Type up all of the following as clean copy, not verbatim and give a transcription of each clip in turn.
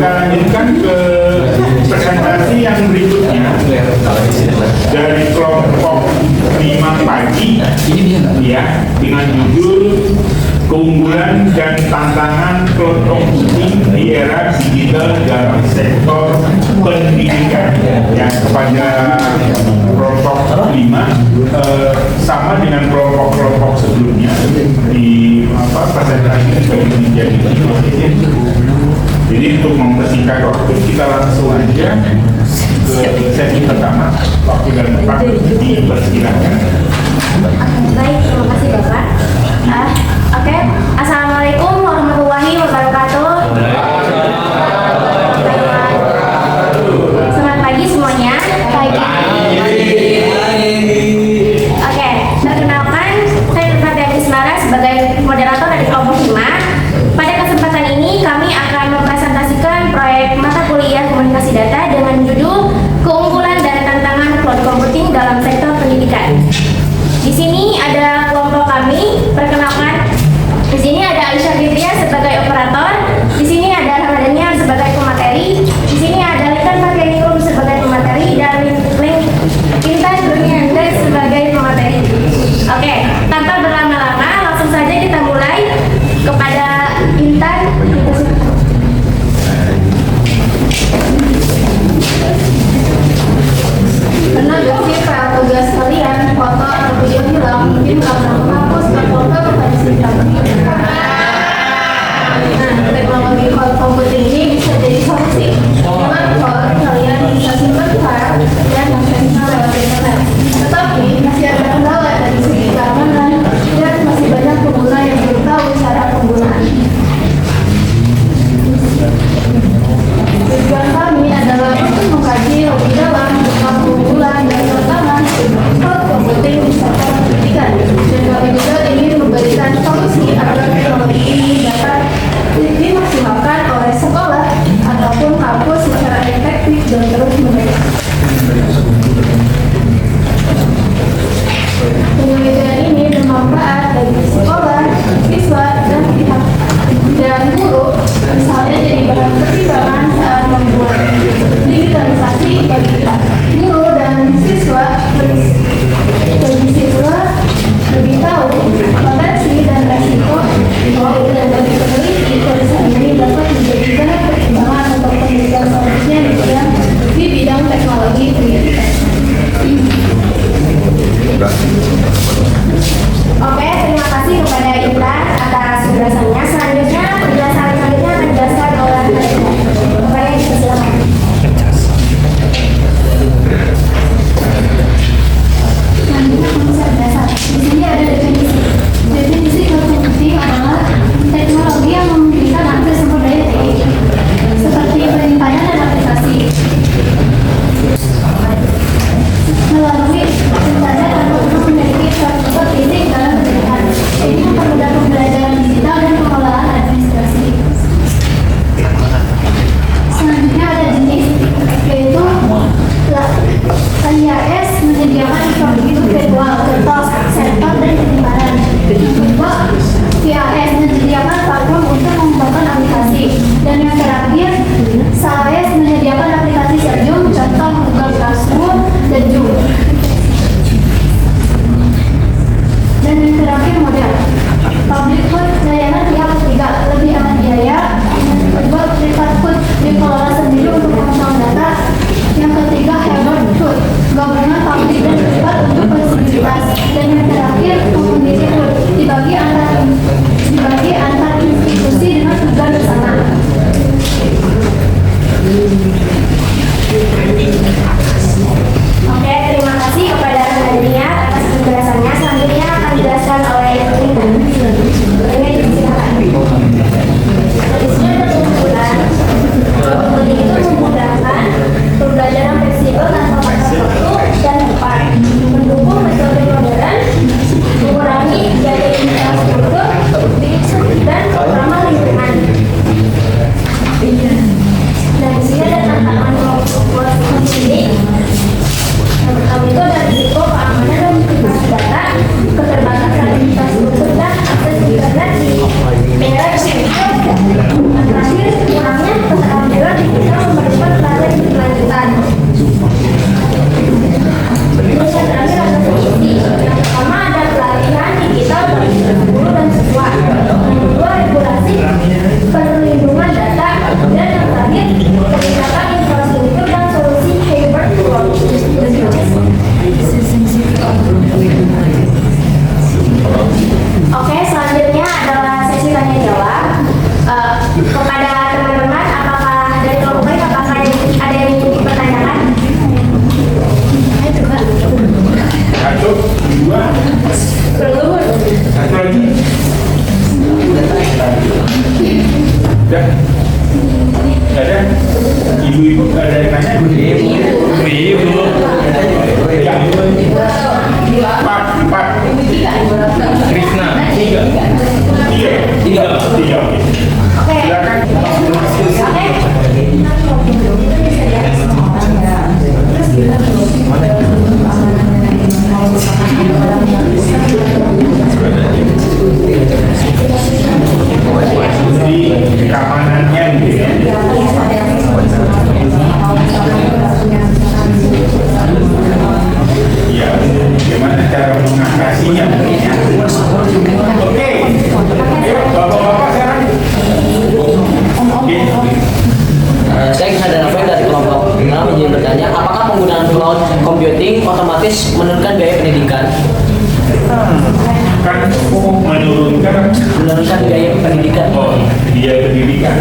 kita lanjutkan ke presentasi yang berikutnya dari kelompok 5 pagi ya, dengan judul keunggulan dan tantangan cloud computing di era digital dalam sektor pendidikan. Yang kepada kelompok 5 sama dengan kelompok-kelompok sebelumnya di presentasi ini menjadi jadi untuk mempersingkat waktu kita langsung aja ke sesi pertama. Waktu dan tempat dipersilakan. Baik, terima kasih Bapak. Oke, Assalamualaikum warahmatullahi wabarakatuh. Selamat pagi semuanya. Oke, perkenalkan, saya Fatia Ismara sebagai moderator dari kelompok 5. Pada kesempatan ini kami akan mempresentasikan proyek mata kuliah komunikasi data dengan judul keunggulan dan tantangan cloud computing dalam sektor pendidikan. Di sini ada kelompok kami, perkenalkan. Di sini ada Aisyah Fitria sebagai operator, di sini ada Ramadhania sebagai pemateri, di sini ada Lintan Markeningrum sebagai pemateri, dan Intan Dunianda sebagai pemateri. Oke, tanpa berlama-lama, langsung saja kita mulai kepada Intan. Pernah gak sih PL tugas kalian foto atau video hilang, mungkin gak pernah menghapus ke foto kepada sistem. Nah, teknologi cloud computing ini bisa jadi solusi. Dengan cloud, kalian bisa simpan file dan aksesnya lewat internet. Tetapi masih ada kendala dari segi keamanan dan masih banyak pengguna yang belum tahu cara penggunaan. Tujuan kami adalah untuk mengkaji lebih dalam tentang keunggulan dan tantangan cloud computing di sektor pendidikan, dan kami juga ingin memberikan solusi agar teknologi ini dapat dimaksimalkan oleh sekolah ataupun kampus secara efektif dan terus menerus. Penelitian ini bermanfaat bagi sekolah, siswa, dan pihak dan guru, misalnya jadi bahan pertimbangan saat membuat digitalisasi bagi guru dan siswa. Bagi siswa lebih tahu potensi dan resiko, dan bagi peneliti tulisan ini dapat menjadi bahan pertimbangan untuk penelitian selanjutnya di bidang video kepada teman-teman, apakah dari kelompok baik, apakah ada yang ingin dipertanyakan? Ayo coba. Satu, dua, satu lagi. Udah? Gak ada? Ibu-ibu gak ada yang nanya? Ibu. Ya. Empat. Krishna. Tiga. Oke. Silakan. Oke. Jadi keamanannya gitu ya. Ya, bagaimana cara mengatasinya? Oke, ayo bapak-bapak sekarang. Oke. Saya Kisah Rafael dari kelompok 6 izin bertanya, apakah penggunaan cloud computing otomatis menurunkan biaya pendidikan? Kan Menurunkan biaya pendidikan. oh, biaya pendidikan.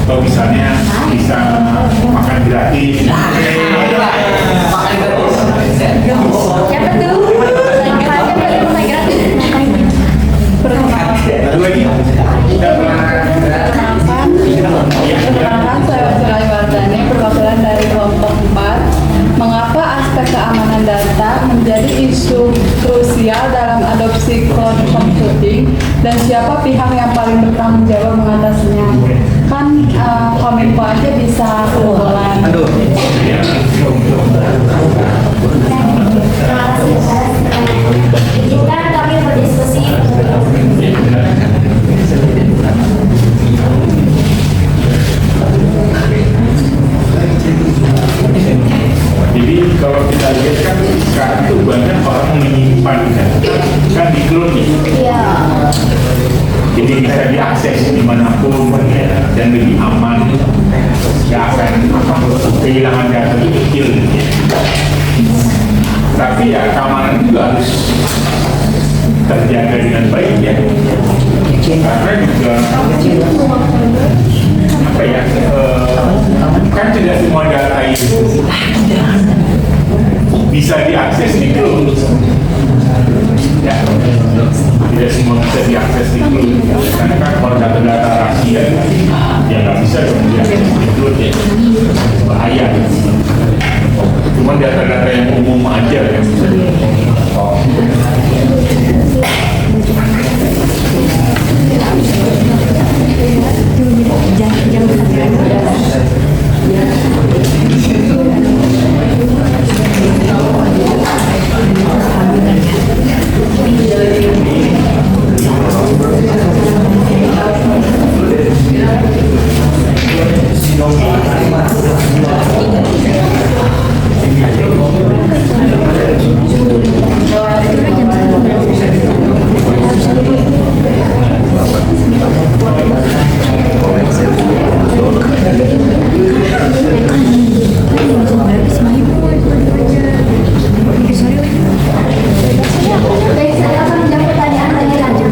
Atau misalnya bisa makan gratis. Makan gratis. Siapa tuh? Makanya boleh makan gratis. Satu lagi. Kita pernah. Perkenalkan, saya Wasilai Wardani, perwakilan dari kelompok 4. Mengapa aspek keamanan data menjadi isu krusial dalam adopsi cloud computing dan siapa pihak yang paling bertanggung jawab mengatasinya? Kan Kominfo aja bisa kebobolan. Izinkan kami berdiskusi. Jadi kalau kita lihat kan sekarang tuh banyak orang menyimpan kan di cloud nih. Iya. Jadi bisa diakses dimanapun ya, dan lebih aman. Gak akan kehilangan data itu kecil. Tapi ya keamanan juga harus terjaga dengan baik ya. Karena juga apa ya? Kan tidak semua data itu bisa diakses di cloud. Ya, tidak semua bisa diakses di cloud. Karena kan kalau data-data rahasia ya nggak bisa dong diakses di cloud ya, bahaya. Cuma data-data yang umum aja yang bisa Baik, saya akan menjawab pertanyaan lagi lanjut.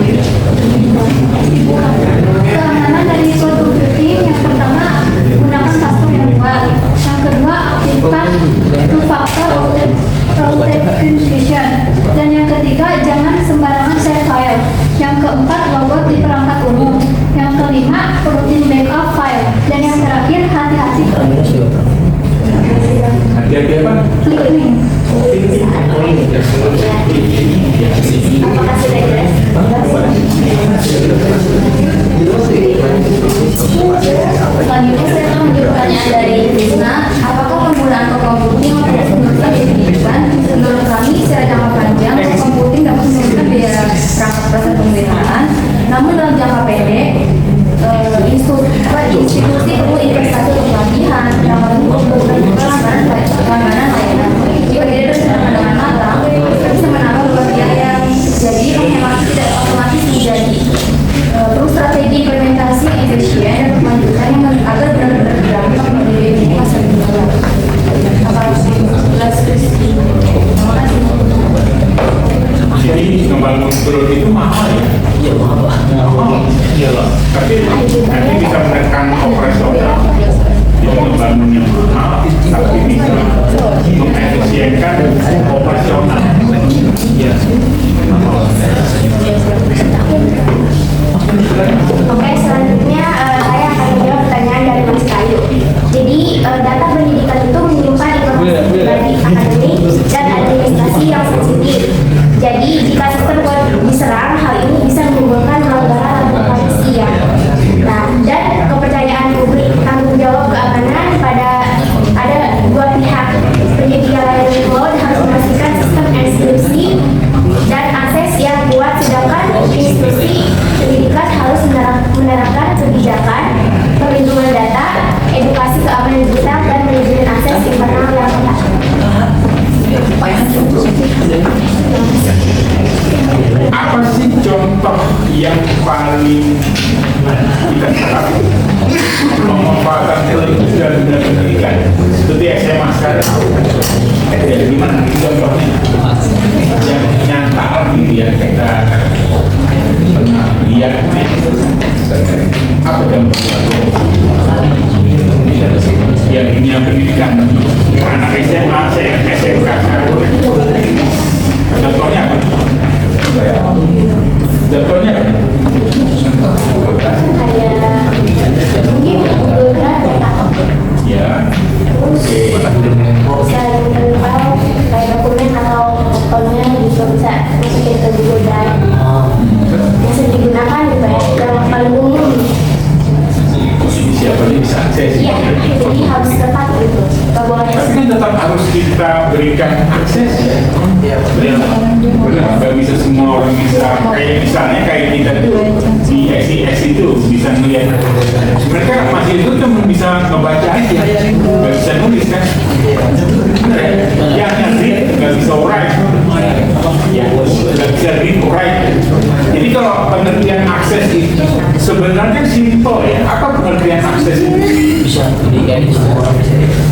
Keamanan dari cloud computing yang pertama gunakan password yang kuat. Yang kedua aktifkan two-factor authentication. Dan yang ketiga jangan sembarangan share file. Yang keempat logout di perangkat umum. Yang kelima rutin backup file. Dan yang terakhir hati-hati. hati-hati apa? Klik link. Apakah sudah jelas? Selanjutnya saya akan menjawab pertanyaan dari Krisna. Apakah penggunaan computing tidak signifikan pendidikan? Menurut kami, secara jangka panjang, computing dapat menurunkan biaya perangkat proses pemeliharaan. Namun dalam jangka pendek, institusi perlu investasi untuk pelatihan, perawatan hukum, dan pelanggaran layanan. Jika tidak direncanakan dengan matang, bisa menambah beban biaya. Jadi penghemat tidak otomatis menjadi perlu strategi implementasi yang efisien dan berkelanjutan yang agar benar-benar berdampak pada biaya masa depan. Apa jelas? Terima kasih. Jadi membangun cloud itu mahal ya? Iya, mahal. Mahal. tapi nanti bisa menekan operasional, membangun yang mahal, tapi bisa mengefisienkan operasional. Ya. Oke, selanjutnya saya akan menjawab pertanyaan dari Mas Kayu. Jadi, data pendidikan itu menyimpan informasi pribadi akademik dan administrasi yang sensitif. Jadi, jika sistem web diserang, hal ini bisa menimbulkan pelanggaran privasi ya. Nah, dan kepercayaan publik tanggung jawab keamanan pada ada dua pihak. Penyedia layanan cloud harus memastikan sistem enkripsi dan akses yang kuat, sedangkan institusi pendidikan harus menerapkan kebijakan perlindungan data, edukasi keamanan digital, dan manajemen akses internal yang ketat. Apa sih contoh yang paling kita serap pemanfaatan teknologi dalam dunia pendidikan seperti SMA sekarang? Jadi gimana contohnya yang nyata gitu ya kita pernah lihat apa yang dunia pendidikan anak SMA, SMK contohnya apa? Contohnya apa? Ya, oke. Bisa menempel kayak dokumen atau fotonya juga bisa masukin ke Google Drive. Bisa digunakan gitu ya, yang paling umum. Siapa yang bisa akses? Iya, jadi harus tepat gitu. Gak boleh. Tapi kan tetap harus kita berikan akses ya. Benar, nggak bisa semua orang bisa. Kayak misalnya kayak kita di SIS itu bisa melihat. Mereka masih itu cuma bisa ngebaca aja, nggak bisa nulis kan? Yang read nggak bisa write, ya nggak bisa read write. Jadi kalau pengertian akses itu sebenarnya simple ya. Apa pengertian akses itu? Bisa dilihat semua orang,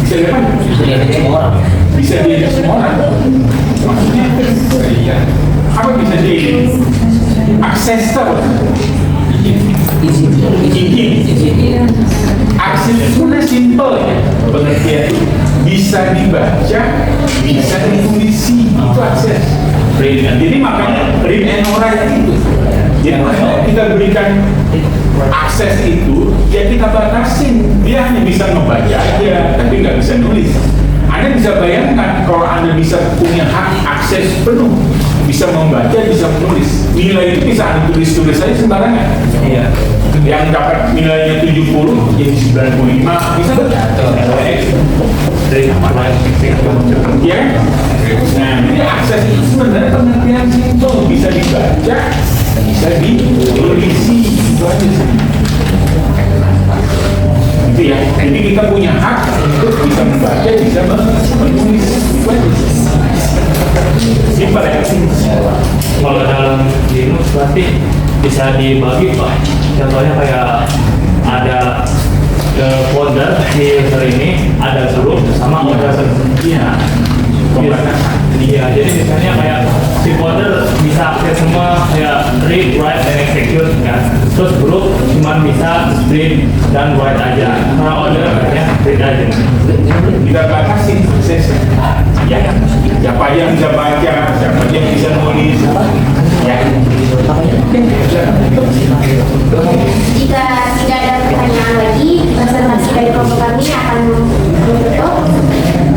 Bisa apa? bisa dilihat semua orang. Bisa dilihat semua orang. Maksudnya apa bisa di akses apa? Izin. Akses itu sebenarnya simple ya pengertian, bisa dibaca, bisa ditulisi, itu akses. Jadi makanya read and write itu. Jadi kalau kita berikan akses itu, ya kita batasin. Dia hanya bisa membaca aja, tapi nggak bisa nulis. Anda bisa bayangkan kalau Anda bisa punya hak akses penuh, bisa membaca, bisa menulis. Nilai itu bisa Anda tulis-tulis saja sembarangan. Iya. Yang dapat nilainya 70 jadi 95 bisa ya. Nah, jadi akses itu sebenarnya pengertian simple, bisa dibaca, bisa ditulisi, itu aja sih. Gitu ya. Jadi kita punya hak untuk bisa membaca, bisa menulis, itu aja sih. Simpel ya. Kalau dalam Linux berarti bisa dibagi Pak. Contohnya kayak ada folder di user ini, ada grup sama folder Iya. Iya, jadi misalnya kayak si folder bisa akses semua kayak read, write, dan execute kan. Terus grup cuma bisa read dan write aja. Karena order kayaknya read aja. Kita batasi aksesnya. Ya, siapa yang bisa baca, siapa yang bisa nulis. Ya. Jika tidak ada pertanyaan lagi, presentasi dari kelompok kami akan menutup.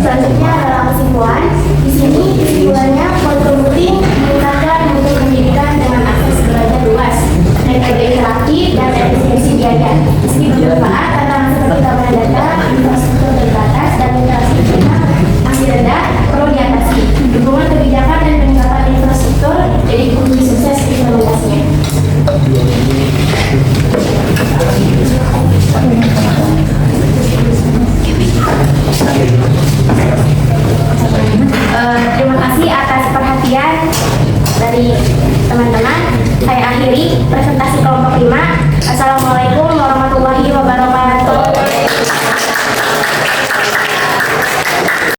Selanjutnya adalah kesimpulan. Di sini kesimpulannya cloud computing meningkatkan mutu pendidikan dengan akses belajar luas, metode interaktif dan efisiensi biaya. Meski bermanfaat, tantangan seperti keamanan data, infrastruktur terbatas, dan literasi digital masih rendah, perlu diatasi. Dukungan kebijakan dan peningkatan infrastruktur jadi kunci sukses implementasinya. Terima kasih atas perhatian dari teman-teman. Saya akhiri presentasi kelompok 5. Assalamualaikum